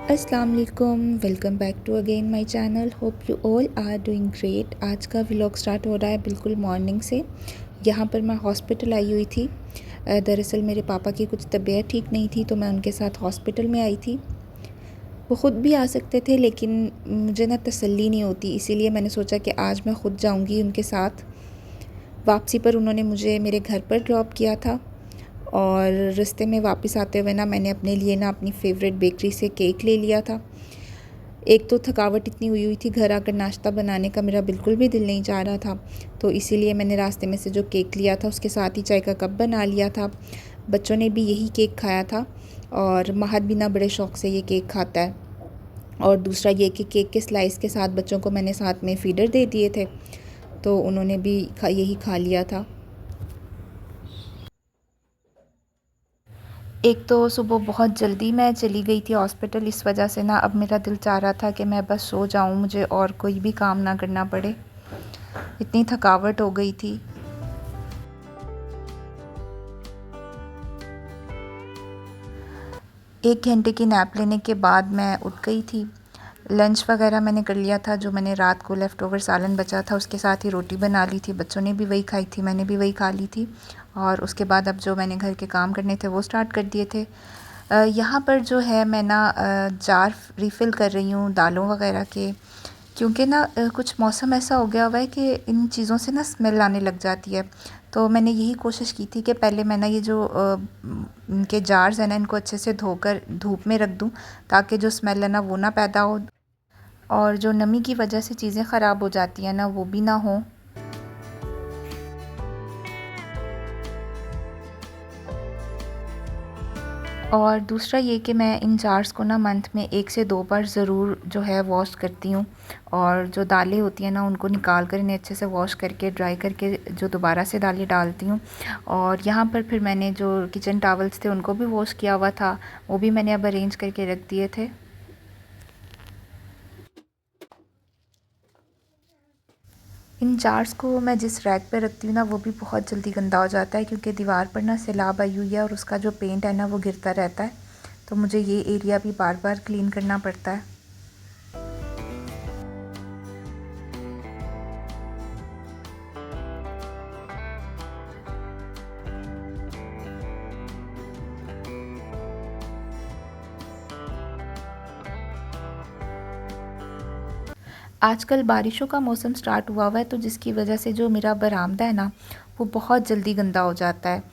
अस्सलाम वालेकुम, welcome back to again my channel. Hope you all are doing great. आज का व्लॉग स्टार्ट हो रहा है बिल्कुल मॉर्निंग से। यहाँ पर मैं हॉस्पिटल आई हुई थी। दरअसल मेरे पापा की कुछ तबीयत ठीक नहीं थी तो मैं उनके साथ हॉस्पिटल में आई थी। वो ख़ुद भी आ सकते थे लेकिन मुझे ना तसल्ली नहीं होती, इसीलिए मैंने सोचा कि आज मैं ख़ुद जाऊँगी उनके साथ। वापसी पर उन्होंने मुझे मेरे घर पर ड्रॉप किया था और रास्ते में वापस आते हुए ना मैंने अपने लिए ना अपनी फ़ेवरेट बेकरी से केक ले लिया था। एक तो थकावट इतनी हुई थी, घर आकर नाश्ता बनाने का मेरा बिल्कुल भी दिल नहीं चाह रहा था, तो इसीलिए मैंने रास्ते में से जो केक लिया था उसके साथ ही चाय का कप बना लिया था। बच्चों ने भी यही केक खाया था और महद भी ना बड़े शौक़ से ये केक खाता है। और दूसरा ये कि केक के स्लाइस के साथ बच्चों को मैंने साथ में फ़ीडर दे दिए थे, तो उन्होंने भी यही खा लिया था। एक तो सुबह बहुत जल्दी मैं चली गई थी हॉस्पिटल, इस वजह से ना अब मेरा दिल चाह रहा था कि मैं बस सो जाऊं, मुझे और कोई भी काम ना करना पड़े, इतनी थकावट हो गई थी। एक घंटे की नैप लेने के बाद मैं उठ गई थी। लंच वगैरह मैंने कर लिया था, जो मैंने रात को लेफ़्ट ओवर सालन बचा था उसके साथ ही रोटी बना ली थी। बच्चों ने भी वही खाई थी, मैंने भी वही खा ली थी। और उसके बाद अब जो मैंने घर के काम करने थे वो स्टार्ट कर दिए थे। यहाँ पर जो है मैं ना जार रिफ़िल कर रही हूँ दालों वगैरह के, क्योंकि ना कुछ मौसम ऐसा हो गया हुआ है कि इन चीज़ों से ना स्मेल आने लग जाती है। तो मैंने यही कोशिश की थी कि पहले मैं ना ये जो इनके जार्स हैं ना इनको अच्छे से धोकर धूप में रख दूँ, ताकि जो स्मेल है ना वो ना पैदा हो और जो नमी की वजह से चीज़ें ख़राब हो जाती हैं ना वो भी ना हो। और दूसरा ये कि मैं इन जार्स को ना मंथ में 1 से 2 बार ज़रूर जो है वॉश करती हूँ, और जो दालें होती हैं ना उनको निकाल कर इन्हें अच्छे से वॉश करके ड्राई करके जो दोबारा से दालें डालती हूँ। और यहाँ पर फिर मैंने जो किचन टॉवल्स थे उनको भी वॉश किया हुआ था, वो भी मैंने अब अरेंज करके रख दिए थे। इन जार्स को मैं जिस रैक पे रखती हूँ ना वो भी बहुत जल्दी गंदा हो जाता है, क्योंकि दीवार पर ना सैलाब आई हुई है और उसका जो पेंट है ना वो गिरता रहता है, तो मुझे ये एरिया भी बार बार क्लीन करना पड़ता है। आजकल बारिशों का मौसम स्टार्ट हुआ है, तो जिसकी वजह से जो मेरा बरामदा है ना वो बहुत जल्दी गंदा हो जाता है,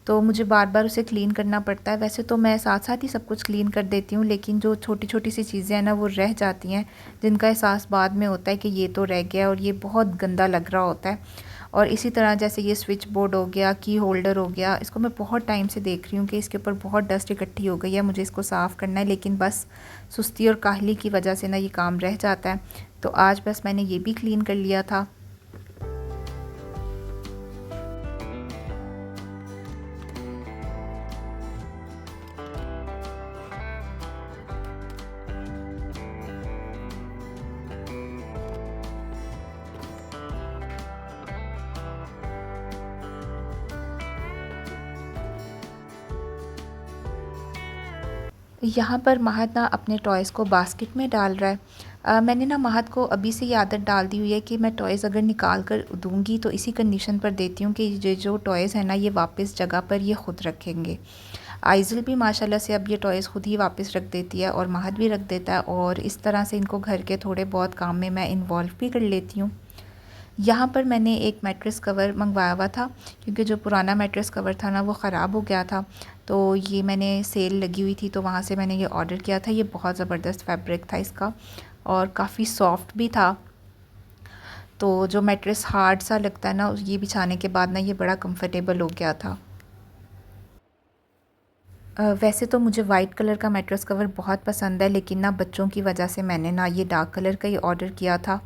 तो मुझे बार बार उसे क्लीन करना पड़ता है। वैसे तो मैं साथ साथ ही सब कुछ क्लीन कर देती हूँ, लेकिन जो छोटी छोटी सी चीज़ें हैं ना वो रह जाती हैं, जिनका एहसास बाद में होता है कि ये तो रह गया और ये बहुत गंदा लग रहा होता है। और इसी तरह जैसे ये स्विच बोर्ड हो गया, की होल्डर हो गया, इसको मैं बहुत टाइम से देख रही हूँ कि इसके ऊपर बहुत डस्ट इकट्ठी हो गई है, मुझे इसको साफ़ करना है, लेकिन बस सुस्ती और काहली की वजह से ना ये काम रह जाता है। तो आज बस मैंने ये भी क्लीन कर लिया था। यहाँ पर महद ना अपने टॉयज़ को बास्केट में डाल रहा है। मैंने ना महद को अभी से ये आदत डाल दी हुई है कि मैं टॉयज़ अगर निकाल कर दूँगी तो इसी कंडीशन पर देती हूँ कि ये जो टॉयज़ हैं ना ये वापस जगह पर ये ख़ुद रखेंगे। आइज़ल भी माशाल्लाह से अब ये टॉयज़ ख़ुद ही वापस रख देती है और महद भी रख देता है, और इस तरह से इनको घर के थोड़े बहुत काम में मैं इन्वॉल्व भी कर लेती हूँ। यहाँ पर मैंने एक मैट्रेस कवर मंगवाया हुआ था, क्योंकि जो पुराना मैट्रेस कवर था ना वो ख़राब हो गया था, तो ये मैंने सेल लगी हुई थी तो वहाँ से मैंने ये ऑर्डर किया था। ये बहुत ज़बरदस्त फैब्रिक था इसका और काफ़ी सॉफ्ट भी था, तो जो मैट्रेस हार्ड सा लगता है ना ये बिछाने के बाद ना ये बड़ा कंफर्टेबल हो गया था। वैसे तो मुझे वाइट कलर का मैट्रेस कवर बहुत पसंद है, लेकिन ना बच्चों की वजह से मैंने ना ये डार्क कलर का ही ऑर्डर किया था।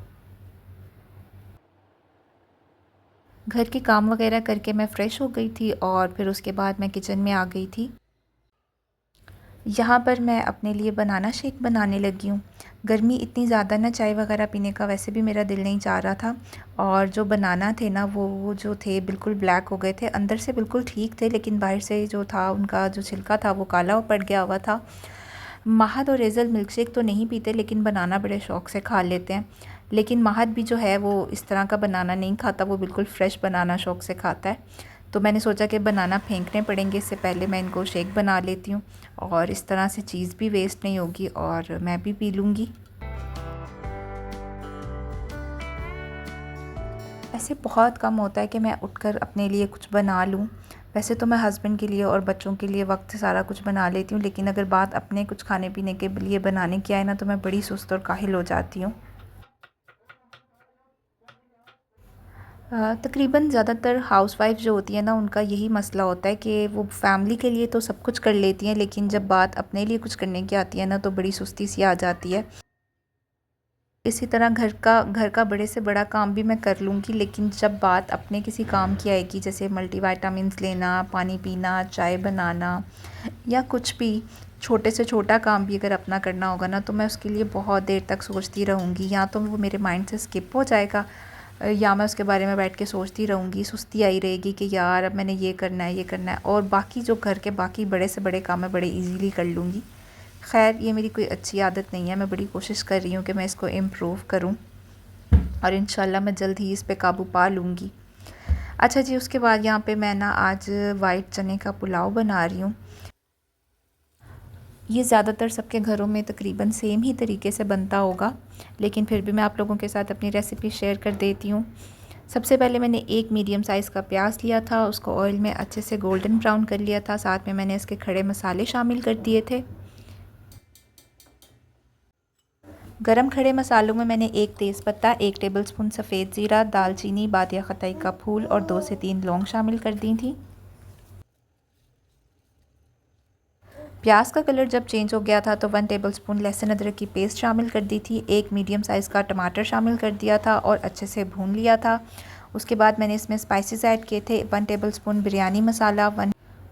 घर के काम वगैरह करके मैं फ़्रेश हो गई थी और फिर उसके बाद मैं किचन में आ गई थी। यहाँ पर मैं अपने लिए बनाना शेक बनाने लगी हूँ। गर्मी इतनी ज़्यादा ना चाय वगैरह पीने का वैसे भी मेरा दिल नहीं चाह रहा था, और जो बनाना थे ना वो जो थे बिल्कुल ब्लैक हो गए थे, अंदर से बिल्कुल ठीक थे लेकिन बाहर से जो था उनका जो छिलका था वो काला पड़ गया हुआ था। महद और रेज़ल मिल्क शेक तो नहीं पीते, लेकिन बनाना बड़े शौक़ से खा लेते हैं। लेकिन महद भी जो है वो इस तरह का बनाना नहीं खाता, वो बिल्कुल फ़्रेश बनाना शौक़ से खाता है। तो मैंने सोचा कि बनाना फेंकने पड़ेंगे, इससे पहले मैं इनको शेक बना लेती हूँ और इस तरह से चीज़ भी वेस्ट नहीं होगी और मैं भी पी लूँगी। ऐसे बहुत कम होता है कि मैं उठकर अपने लिए कुछ बना लूँ। वैसे तो मैं हस्बैंड के लिए और बच्चों के लिए वक्त से सारा कुछ बना लेती हूँ, लेकिन अगर बात अपने कुछ खाने पीने के लिए बनाने की आए ना, तो मैं बड़ी सुस्त और काहिल हो जाती हूँ। तकरीबन ज़्यादातर हाउसवाइफ जो होती है ना, उनका यही मसला होता है कि वो फैमिली के लिए तो सब कुछ कर लेती हैं, लेकिन जब बात अपने लिए कुछ करने की आती है ना, तो बड़ी सुस्ती सी आ जाती है। इसी तरह घर का बड़े से बड़ा काम भी मैं कर लूँगी, लेकिन जब बात अपने किसी काम की आएगी, जैसे मल्टीविटामिन्स लेना, पानी पीना, चाय बनाना या कुछ भी छोटे से छोटा काम भी अगर अपना करना होगा ना, तो मैं उसके लिए बहुत देर तक सोचती रहूँगी। या तो वो मेरे माइंड से स्किप हो जाएगा या मैं उसके बारे में बैठ के सोचती रहूँगी, सुस्ती आई रहेगी कि यार अब मैंने ये करना है, ये करना है। और बाकी जो घर के बाकी बड़े से बड़े काम मैं बड़े ईज़िली कर लूँगी। ख़ैर, ये मेरी कोई अच्छी आदत नहीं है, मैं बड़ी कोशिश कर रही हूँ कि मैं इसको इम्प्रूव करूँ और इंशाल्लाह मैं जल्द ही इस पे काबू पा लूँगी। अच्छा जी, उसके बाद यहाँ पे मैं ना आज वाइट चने का पुलाव बना रही हूँ। ये ज़्यादातर सबके घरों में तकरीबन सेम ही तरीके से बनता होगा, लेकिन फिर भी मैं आप लोगों के साथ अपनी रेसिपी शेयर कर देती हूँ। सबसे पहले मैंने एक मीडियम साइज़ का प्याज लिया था, उसको ऑयल में अच्छे से गोल्डन ब्राउन कर लिया था। साथ में मैंने इसके खड़े मसाले शामिल कर दिए थे। गरम खड़े मसालों में मैंने एक तेज़पत्ता, 1 टेबलस्पून सफ़ेद ज़ीरा, दालचीनी, बादिया ख़ताई का फूल और 2 से 3 लौंग शामिल कर दी थी। प्याज का कलर जब चेंज हो गया था तो 1 टेबलस्पून लहसुन अदरक की पेस्ट शामिल कर दी थी। एक मीडियम साइज़ का टमाटर शामिल कर दिया था और अच्छे से भून लिया था। उसके बाद मैंने इसमें स्पाइसेस ऐड किए थे। 1 टेबलस्पून बिरयानी मसाला,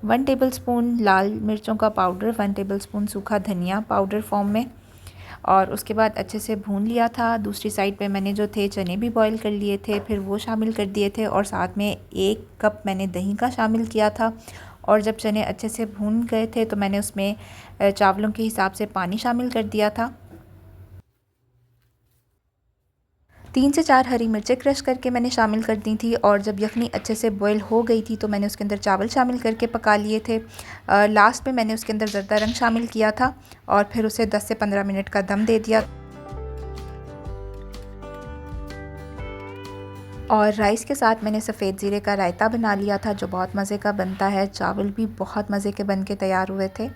1 टेबलस्पून लाल मिर्चों का पाउडर, 1 टेबलस्पून सूखा धनिया पाउडर फॉर्म में, और उसके बाद अच्छे से भून लिया था। दूसरी साइड पे मैंने जो थे चने भी बॉईल कर लिए थे, फिर वो शामिल कर दिए थे और साथ में 1 कप मैंने दही का शामिल किया था। और जब चने अच्छे से भून गए थे तो मैंने उसमें चावलों के हिसाब से पानी शामिल कर दिया था। 3 से 4 हरी मिर्चें क्रश करके मैंने शामिल कर दी थी और जब यखनी अच्छे से बॉईल हो गई थी तो मैंने उसके अंदर चावल शामिल करके पका लिए थे। लास्ट में मैंने उसके अंदर ज़रदा रंग शामिल किया था और फिर उसे 10 से 15 मिनट का दम दे दिया। और राइस के साथ मैंने सफ़ेद ज़ीरे का रायता बना लिया था, जो बहुत मज़े का बनता है। चावल भी बहुत मज़े के बन के तैयार हुए थे।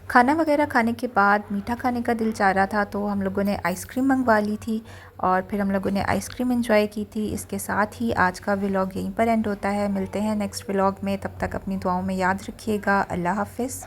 खाना वगैरह खाने के बाद मीठा खाने का दिल चाह रहा था, तो हम लोगों ने आइसक्रीम मंगवा ली थी और फिर हम लोगों ने आइसक्रीम एंजॉय की थी। इसके साथ ही आज का व्लॉग यहीं पर एंड होता है। मिलते हैं नेक्स्ट व्लॉग में, तब तक अपनी दुआओं में याद रखिएगा। अल्लाह हाफ़िज़।